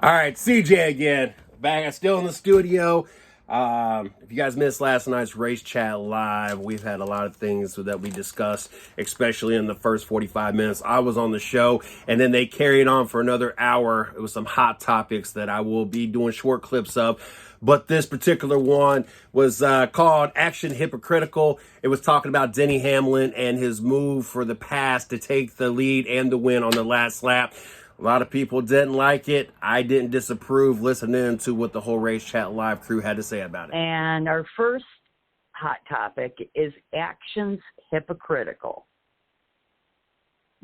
All right, CJ again. Back, still in the studio. If you guys missed last night's Race Chat Live, we've had a lot of things that we discussed, especially in the first 45 minutes. I was on the show, and then they carried on for another hour. It was some hot topics that I will be doing short clips of. But this particular one was called Action Hypocritical. It was talking about Denny Hamlin and his move for the pass to take the lead and the win on the last lap. A lot of people didn't like it. I didn't disapprove listening to what the whole Race Chat Live crew had to say about it. And our first hot topic is actions hypocritical.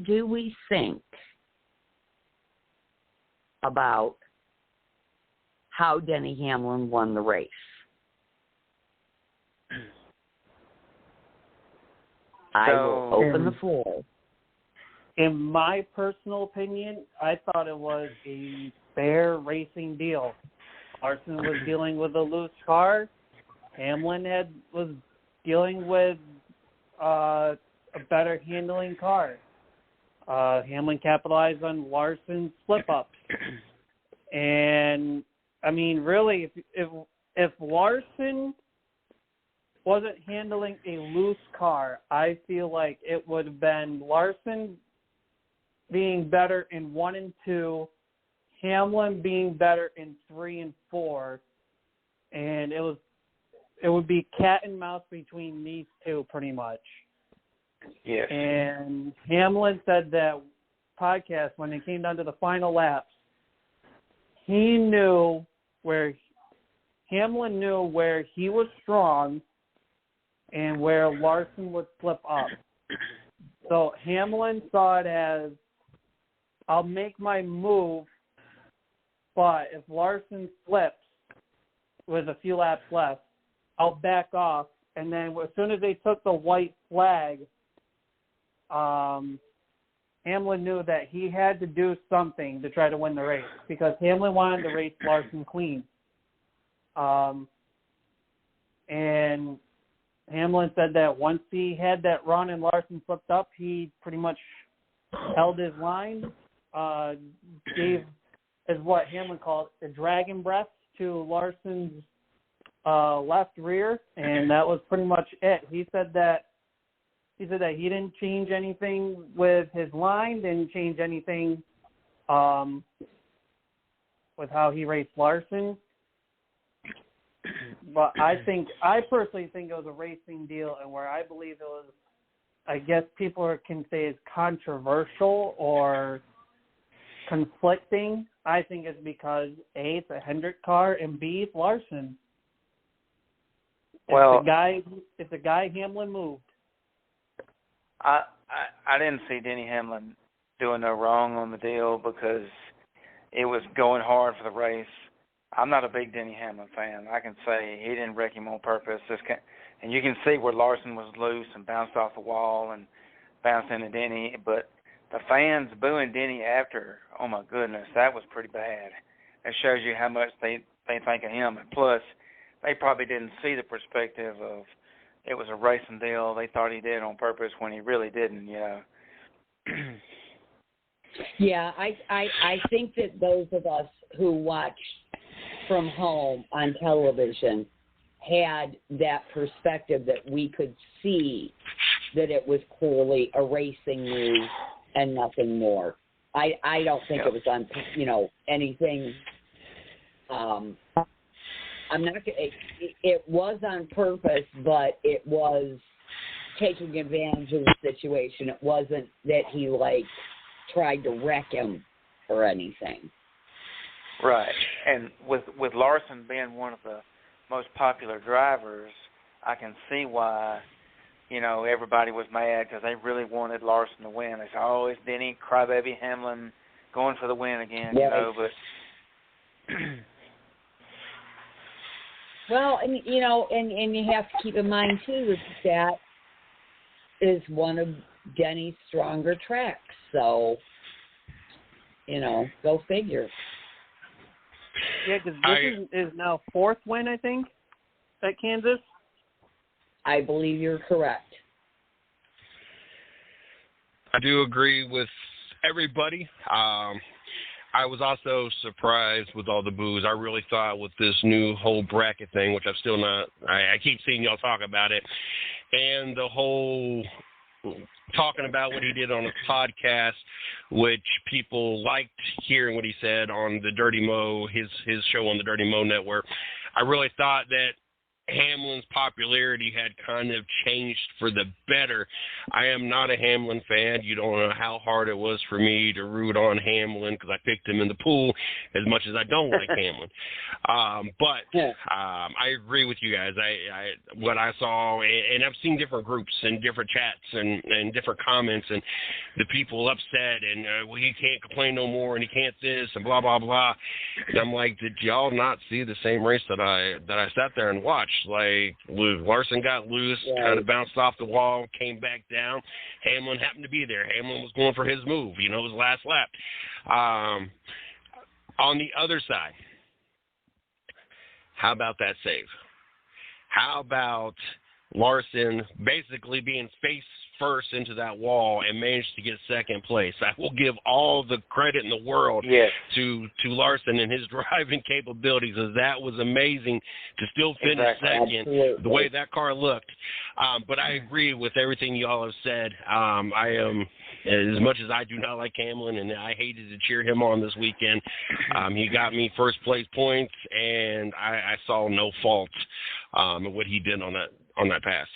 Do we think about how Denny Hamlin won the race? I will open the floor. In my personal opinion, I thought it was a fair racing deal. Larson was dealing with a loose car. Hamlin was dealing with a better handling car. Hamlin capitalized on Larson's slip-ups. And, I mean, really, if Larson wasn't handling a loose car, I feel like it would have been Larson being better in 1 and 2, Hamlin being better in 3 and 4, and it would be cat and mouse between these two pretty much. Yes. And Hamlin said that podcast when it came down to the final laps, Hamlin knew where he was strong and where Larson would slip up. So Hamlin saw it as, I'll make my move, but if Larson slips with a few laps left, I'll back off. And then as soon as they took the white flag, Hamlin knew that he had to do something to try to win the race because Hamlin wanted to race Larson clean. And Hamlin said that once he had that run and Larson slipped up, he pretty much held his line. Gave, is what Hamlin called the dragon breath to Larson's left rear, and that was pretty much it. He said that he didn't change anything with his line, didn't change anything with how he raced Larson. But I personally think it was a racing deal, and where I believe it was, I guess people can say it's controversial or conflicting. I think it's because A, it's a Hendrick car, and B, it's Larson. Well, it's the guy Hamlin moved. I didn't see Denny Hamlin doing no wrong on the deal because it was going hard for the race. I'm not a big Denny Hamlin fan. I can say he didn't wreck him on purpose. And you can see where Larson was loose and bounced off the wall and bounced into Denny, but the fans booing Denny after, oh my goodness, that was pretty bad. That shows you how much they think of him. And plus, they probably didn't see the perspective of it was a racing deal. They thought he did it on purpose when he really didn't, you know. Yeah, I think that those of us who watched from home on television had that perspective that we could see that it was clearly a racing move and nothing more. I don't think it was on, anything. I'm not. It was on purpose, but it was taking advantage of the situation. It wasn't that he tried to wreck him or anything. Right, and with Larson being one of the most popular drivers, I can see why, everybody was mad because they really wanted Larson to win. They said, oh, it's Denny, crybaby Hamlin going for the win again, but... Well, and you have to keep in mind, too, that is one of Denny's stronger tracks. So, go figure. Yeah, because this is now 4th win, I think, at Kansas. I believe you're correct. I do agree with everybody. I was also surprised with all the boos. I really thought with this new whole bracket thing, which I'm still not, I keep seeing y'all talk about it, and the whole talking about what he did on a podcast, which people liked hearing what he said on the Dirty Mo, his show on the Dirty Mo Network. I really thought that Hamlin's popularity had kind of changed for the better. I am not a Hamlin fan. You don't know how hard it was for me to root on Hamlin because I picked him in the pool as much as I don't like Hamlin. I agree with you guys. I what I saw, and I've seen different groups and different chats and different comments, and the people upset and well, he can't complain no more and he can't this and blah blah blah. And I'm like, did y'all not see the same race that I sat there and watched? Like Larson got loose, kind of bounced off the wall, came back down. Hamlin happened to be there. Hamlin was going for his move, his last lap. On the other side, how about that save? How about Larson basically being face first into that wall and managed to get second place? I will give all the credit in the world to Larson and his driving capabilities, as that was amazing to still finish second. Absolutely. The way that car looked. But I agree with everything y'all have said. I am, as much as I do not like Hamlin, and I hated to cheer him on this weekend, he got me first place points, and I saw no fault in what he did on that pass.